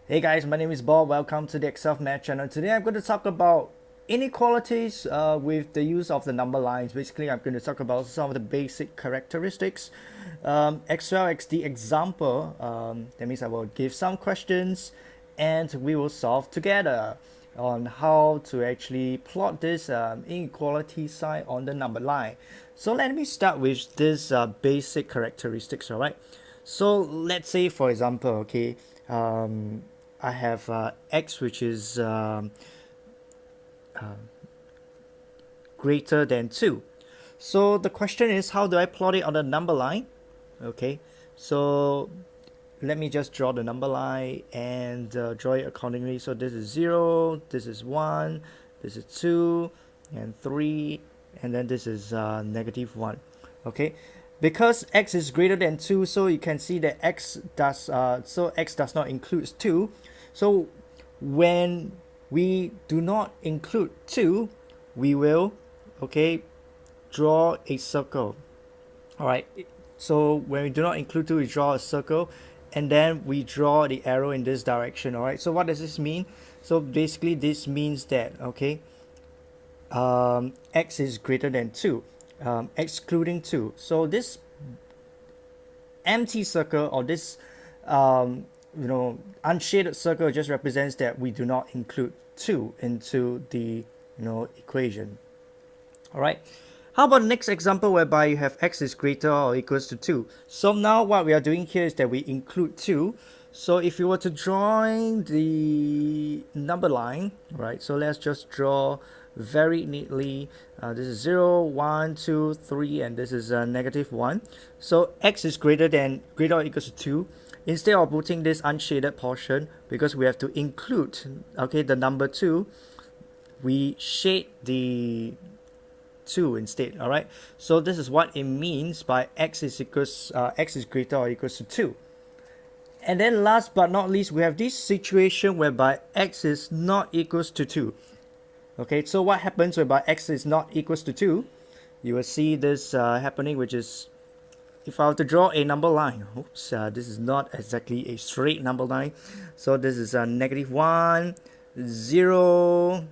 Hey guys, my name is Bob. Welcome to the Excel Math channel. Today I'm going to talk about inequalities with the use of the number lines. Basically, I'm going to talk about some of the basic characteristics as well as the example. That means I will give some questions and we will solve together on how to actually plot this inequality sign on the number line. So let me start with this basic characteristics, all right? So let's say, for example, okay, I have x which is greater than 2. So the question is, how do I plot it on the number line? Okay, so let me just draw the number line and draw it accordingly. So this is 0, this is 1, this is 2, and 3, and then this is -1. Okay, because x is greater than 2, so you can see that x does not include 2. So when we do not include 2, we will draw a circle. All right, so when we do not include 2, we draw a circle and then we draw the arrow in this direction. All right, so what does this mean? So basically this means that x is greater than 2, excluding 2. So this empty circle, or this unshaded circle, just represents that we do not include 2 into the equation. All right, how about the next example whereby you have x is greater or equals to 2? So now what we are doing here is that we include 2. So if you were to draw the number line, right, so let's just draw very neatly. This is 0, 1, 2, 3, and this is -1. So x is greater or equals to 2. Instead of putting this unshaded portion, because we have to include the number 2, we shade the 2 instead. All right, so this is what it means by x is greater or equals to 2. And then last but not least, we have this situation whereby x is not equals to 2. Okay, so what happens whereby x is not equals to 2? You will see this happening, which is, if I were to draw a number line, this is not exactly a straight number line. So this is -1, 0,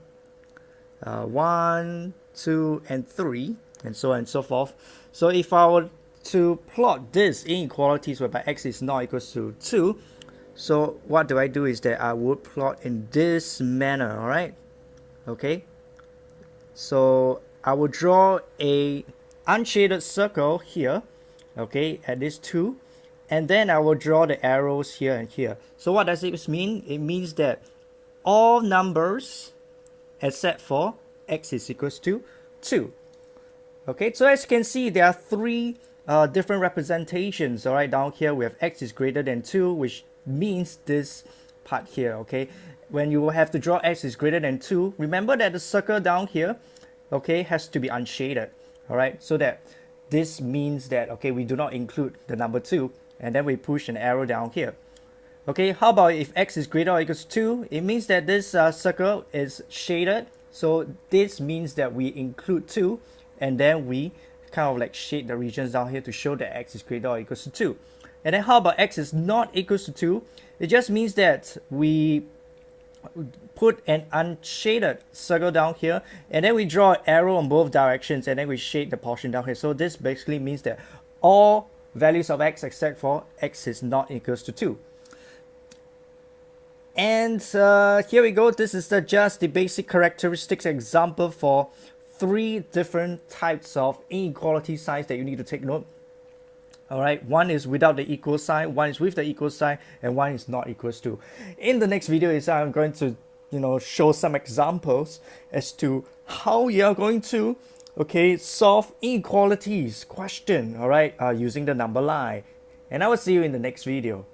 1, 2, and 3, and so on and so forth. So if I were to plot this inequalities whereby x is not equals to 2, so what do I do is that I would plot in this manner. All right, okay, so I will draw a unshaded circle here, okay, at this 2, and then I will draw the arrows here and here. So what does this mean? It means that all numbers except for x is equals to 2. Okay, so as you can see, there are 3 different representations. All right, down here we have x is greater than 2, which means this part here. Okay, when you have to draw x is greater than 2, remember that the circle down here, okay, has to be unshaded. All right, so that this means that we do not include the number 2, and then we push an arrow down here. Okay, how about if x is greater or equals to 2? It means that this circle is shaded. So this means that we include 2, and then we kind of like shade the regions down here to show that x is greater or equals to 2. And then how about x is not equals to 2? It just means that we put an unshaded circle down here, and then we draw an arrow on both directions, and then we shade the portion down here. So this basically means that all values of x except for x is not equals to 2. And here we go. This is just the basic characteristics example for 3 different types of inequality signs that you need to take note. All right, one is without the equal sign, one is with the equal sign, and one is not equals to. In the next video is I'm going to show some examples as to how you are going to solve inequalities question, all right, using the number line. And I will see you in the next video.